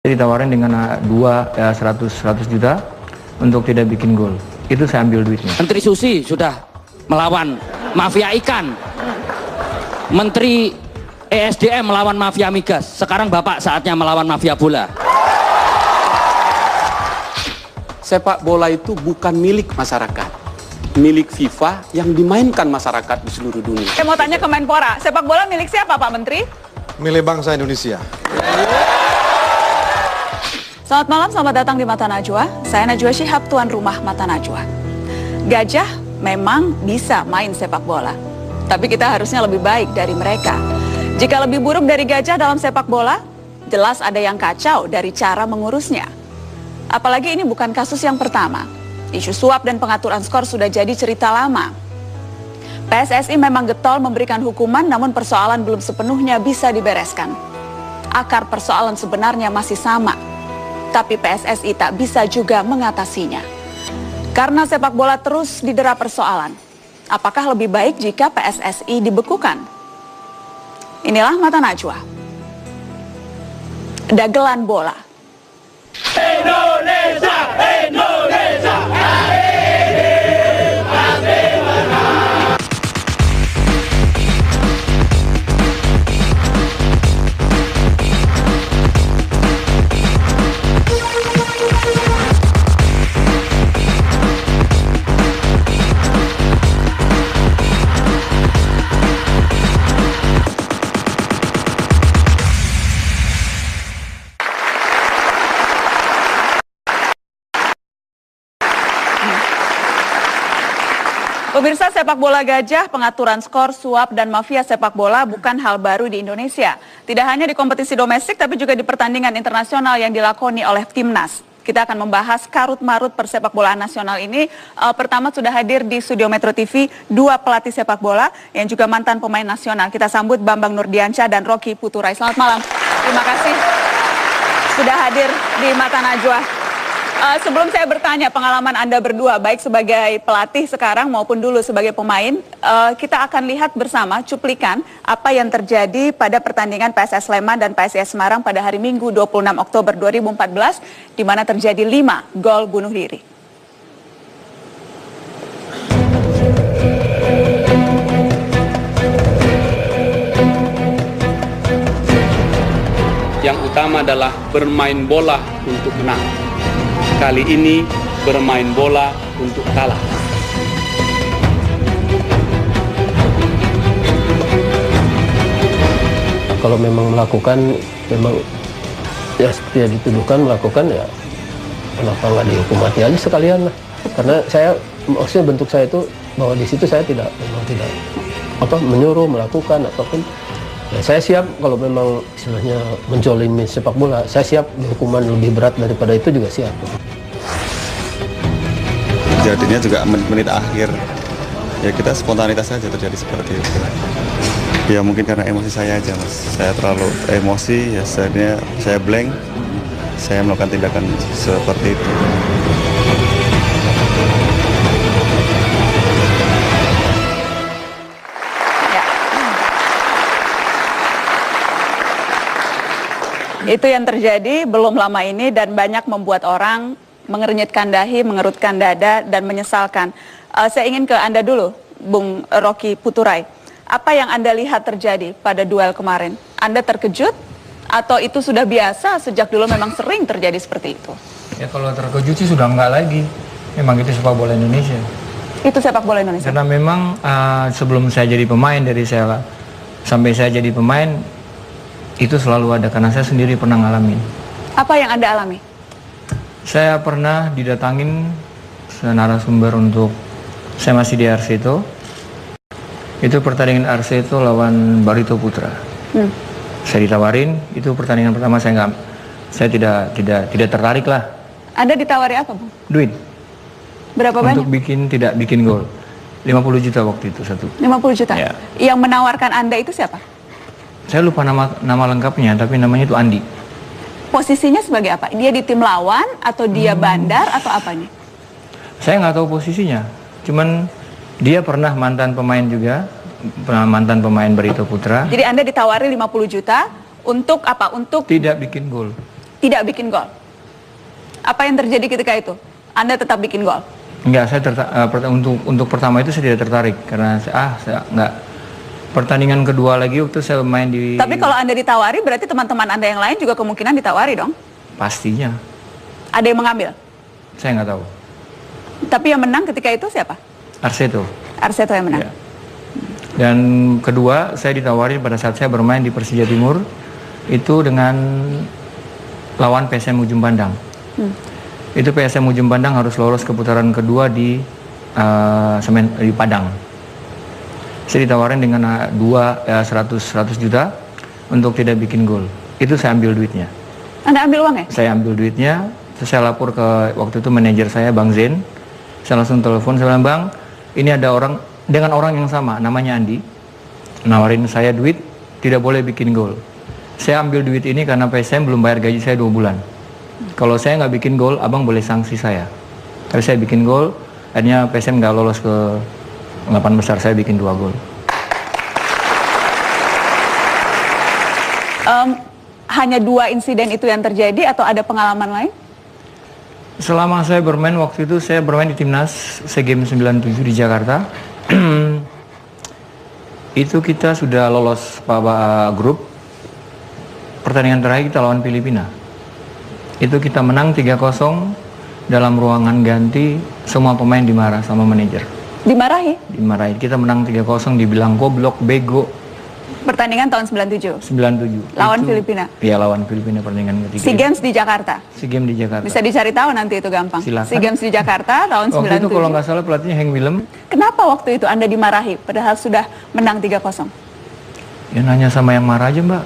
Ditawarin dengan 100 juta untuk tidak bikin gol. Itu saya ambil duitnya. Menteri Susi sudah melawan mafia ikan. Menteri ESDM melawan mafia migas. Sekarang Bapak saatnya melawan mafia bola. Sepak bola itu bukan milik masyarakat, milik FIFA yang dimainkan masyarakat di seluruh dunia. Saya mau tanya ke Menpora, sepak bola milik siapa Pak Menteri? Milik bangsa Indonesia. Selamat malam, selamat datang di Mata Najwa. Saya Najwa Shihab, tuan rumah Mata Najwa. Gajah memang bisa main sepak bola, tapi kita harusnya lebih baik dari mereka. Jika lebih buruk dari gajah dalam sepak bola, jelas ada yang kacau dari cara mengurusnya. Apalagi ini bukan kasus yang pertama. Isu suap dan pengaturan skor sudah jadi cerita lama. PSSI memang getol memberikan hukuman, namun persoalan belum sepenuhnya bisa dibereskan. Akar persoalan sebenarnya masih sama, tapi PSSI tak bisa juga mengatasinya. Karena sepak bola terus didera persoalan, apakah lebih baik jika PSSI dibekukan? Inilah Mata Najwa. Dagelan bola. Indonesia, Indonesia, Pemirsa, sepak bola gajah, pengaturan skor, suap, dan mafia sepak bola bukan hal baru di Indonesia. Tidak hanya di kompetisi domestik, tapi juga di pertandingan internasional yang dilakoni oleh Timnas. Kita akan membahas karut-marut persepak bolaan nasional ini. Pertama sudah hadir di studio Metro TV, dua pelatih sepak bola yang juga mantan pemain nasional. Kita sambut Bambang Nurdiansyah dan Rocky Puturai. Selamat malam. Terima kasih sudah hadir di Mata Najwa. Sebelum saya bertanya pengalaman Anda berdua, baik sebagai pelatih sekarang maupun dulu sebagai pemain, kita akan lihat bersama cuplikan apa yang terjadi pada pertandingan PSS Sleman dan PSIS Semarang pada hari Minggu 26 Oktober 2014, di mana terjadi 5 gol bunuh diri. Yang utama adalah bermain bola untuk menang. Kali ini bermain bola untuk kalah. Kalau memang melakukan, memang ya seperti yang dituduhkan melakukan, ya kenapa nggak dihukum mati aja sekalian lah. Karena saya, maksudnya bentuk saya itu bahwa di situ saya tidak menyuruh melakukan apapun. Ya, saya siap kalau memang istilahnya menjolimi sepak bola, saya siap hukuman lebih berat daripada itu juga siap. Jadinya juga menit akhir, ya kita spontanitas saja terjadi seperti itu. Ya mungkin karena emosi saya aja mas, saya terlalu emosi, ya saya blank, saya melakukan tindakan seperti itu. Itu yang terjadi belum lama ini dan banyak membuat orang mengernyitkan dahi, mengerutkan dada, dan menyesalkan. Saya ingin ke Anda dulu, Bung Rocky Puturai. Apa yang Anda lihat terjadi pada duel kemarin? Anda terkejut atau itu sudah biasa sejak dulu memang sering terjadi seperti itu? Ya kalau terkejut sih sudah enggak lagi. Memang itu sepak bola Indonesia. Itu sepak bola Indonesia? Karena memang sebelum saya jadi pemain, dari saya sampai saya jadi pemain, itu selalu ada, karena saya sendiri pernah ngalamin. Apa yang Anda alami? Saya pernah didatangin narasumber untuk, saya masih di RC itu pertandingan RC itu lawan Barito Putra. Saya ditawarin, itu pertandingan pertama saya tidak tertarik lah. Anda ditawari apa, Bung? Duit. Berapa banyak? Untuk tidak bikin gol. 50 juta waktu itu satu. 50 juta? Ya. Yang menawarkan Anda itu siapa? Saya lupa nama lengkapnya, tapi namanya itu Andi. Posisinya sebagai apa? Dia di tim lawan atau dia bandar atau apanya? Saya nggak tahu posisinya. Cuman dia pernah mantan pemain juga, mantan pemain Barito Putra. Jadi Anda ditawari 50 juta untuk apa? Untuk tidak bikin gol. tidak bikin gol. Apa yang terjadi ketika itu? Anda tetap bikin gol? Enggak, saya untuk pertama itu saya tidak tertarik karena saya enggak. Pertandingan kedua lagi waktu saya main di... Tapi kalau Anda ditawari berarti teman-teman Anda yang lain juga kemungkinan ditawari dong? Pastinya. Ada yang mengambil? Saya nggak tahu. Tapi yang menang ketika itu siapa? Arseto. Arseto yang menang. Ya. Dan kedua saya ditawari pada saat saya bermain di Persija Timur itu dengan lawan PSM Ujung Pandang. Itu PSM Ujung Pandang harus lolos ke putaran kedua di Padang. Saya ditawarin dengan 100 juta untuk tidak bikin gol. Itu saya ambil duitnya. Anda ambil uang ya? Saya ambil duitnya, terus saya lapor ke waktu itu manajer saya Bang Zen. Saya langsung telepon, saya bilang, Bang, ini ada orang dengan orang yang sama, namanya Andi, nawarin saya duit, tidak boleh bikin gol. Saya ambil duit ini karena PSM belum bayar gaji saya 2 bulan. Kalau saya nggak bikin gol, abang boleh sanksi saya. Tapi saya bikin gol, akhirnya PSM nggak lolos ke 8 besar, saya bikin 2 gol. Hanya 2 insiden itu yang terjadi atau ada pengalaman lain? Selama saya bermain waktu itu, saya bermain di Timnas SEA Games 97 di Jakarta. Itu kita sudah lolos grup. Pertandingan terakhir kita lawan Filipina. Itu kita menang 3-0 dalam ruangan ganti, semua pemain dimarah sama manajer. Dimarahi? Dimarahi. Kita menang 3-0, dibilang goblok, bego. Pertandingan tahun 97? 97. Lawan itu, Filipina? Iya, lawan Filipina pertandingan ketiga. SEA Games di Jakarta? SEA Games di Jakarta. Bisa dicari tahu nanti itu gampang. Silakan. SEA Games di Jakarta tahun 97. Waktu itu kalau nggak salah pelatihnya Hank Willem. Kenapa waktu itu Anda dimarahi padahal sudah menang 3-0? Ya nanya sama yang marah aja, Mbak.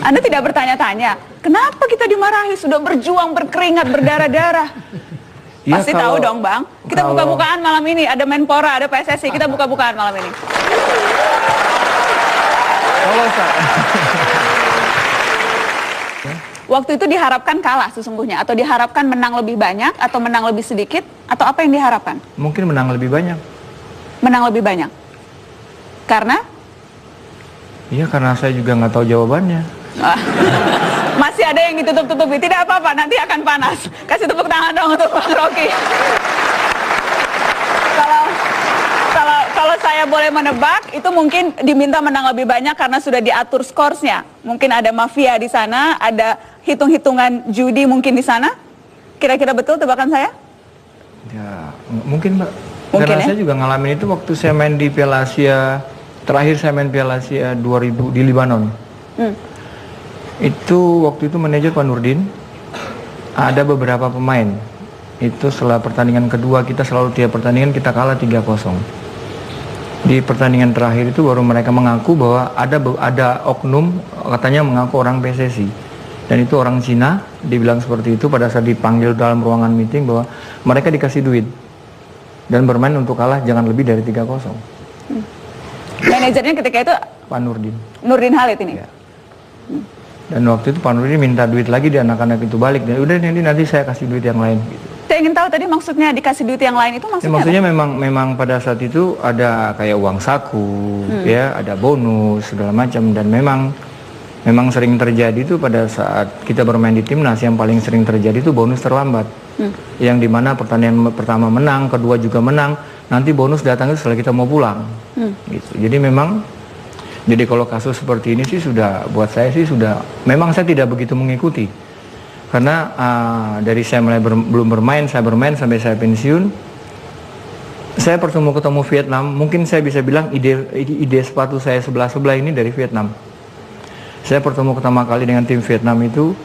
Anda tidak bertanya-tanya, kenapa kita dimarahi? Sudah berjuang, berkeringat, berdarah-darah. Ya, Pasti tahu dong, Bang. Kita buka-bukaan malam ini, ada Menpora, ada PSSI, kita buka-bukaan malam ini. Waktu itu diharapkan kalah sesungguhnya, atau diharapkan menang lebih banyak, atau menang lebih sedikit, atau apa yang diharapkan? Mungkin menang lebih banyak. Menang lebih banyak? Karena? Iya, karena saya juga nggak tahu jawabannya. Masih ada yang ditutup-tutupi, tidak apa-apa, nanti akan panas. Kasih tepuk tangan dong untuk Bang Rocky. Kalau saya boleh menebak, itu mungkin diminta menang lebih banyak karena sudah diatur skorsnya. Mungkin ada mafia di sana, ada hitung-hitungan judi mungkin di sana. Kira-kira betul tebakan saya? Ya, mungkin, Mbak. Mungkin, karena ya? saya juga ngalamin itu waktu saya main di Piala Asia. Terakhir saya main Piala Asia 2000 di Libanon. Itu waktu itu manajer Pak Nurdin. Ada beberapa pemain. Itu setelah pertandingan kedua kita selalu tiap pertandingan kita kalah 3-0. Di pertandingan terakhir itu baru mereka mengaku bahwa ada oknum katanya mengaku orang PSSI. Dan itu orang Cina, dibilang seperti itu pada saat dipanggil dalam ruangan meeting bahwa mereka dikasih duit dan bermain untuk kalah jangan lebih dari 3-0. Manajernya ketika itu Pak Nurdin. Nurdin Halid ini? Ya. Dan waktu itu Pak Nurdin minta duit lagi di anak-anak itu balik. Dan udah nanti saya kasih duit yang lain. Gitu. Saya ingin tahu tadi maksudnya dikasih duit yang lain itu maksudnya maksudnya apa? memang pada saat itu ada kayak uang saku, ya, ada bonus segala macam dan memang sering terjadi itu pada saat kita bermain di Timnas yang paling sering terjadi itu bonus terlambat. Yang dimana pertandingan pertama menang, kedua juga menang, nanti bonus datang itu setelah kita mau pulang. Gitu. Jadi kalau kasus seperti ini sih sudah buat saya sih sudah memang saya tidak begitu mengikuti. Karena dari saya mulai belum bermain, saya bermain sampai saya pensiun. Saya ketemu Vietnam, mungkin saya bisa bilang ide sepatu saya sebelah ini dari Vietnam. Saya pertama kali dengan tim Vietnam itu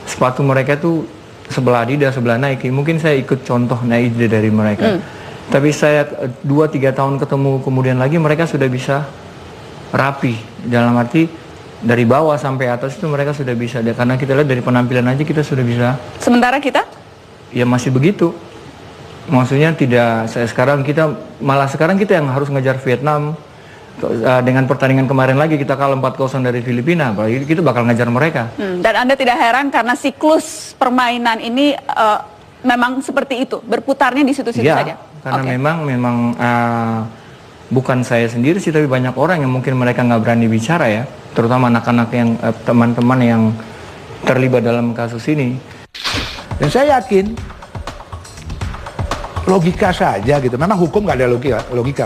sepatu mereka itu sebelah Adidas, sebelah Nike. Mungkin saya ikut contoh ide dari mereka. Tapi saya 2-3 tahun ketemu kemudian lagi mereka sudah bisa rapi, dalam arti dari bawah sampai atas itu mereka sudah bisa. Karena kita lihat dari penampilan aja kita sudah bisa. Sementara kita? Ya masih begitu. Maksudnya sekarang kita yang harus ngejar Vietnam. Dengan pertandingan kemarin lagi kita kalah 4-0 dari Filipina, apalagi kita bakal ngejar mereka. Dan Anda tidak heran karena siklus permainan ini memang seperti itu, berputarnya di situ-situ saja? Karena memang bukan saya sendiri sih, tapi banyak orang yang mungkin mereka nggak berani bicara ya, terutama anak-anak yang teman-teman terlibat dalam kasus ini. Dan saya yakin logika saja gitu. Memang hukum nggak ada logika.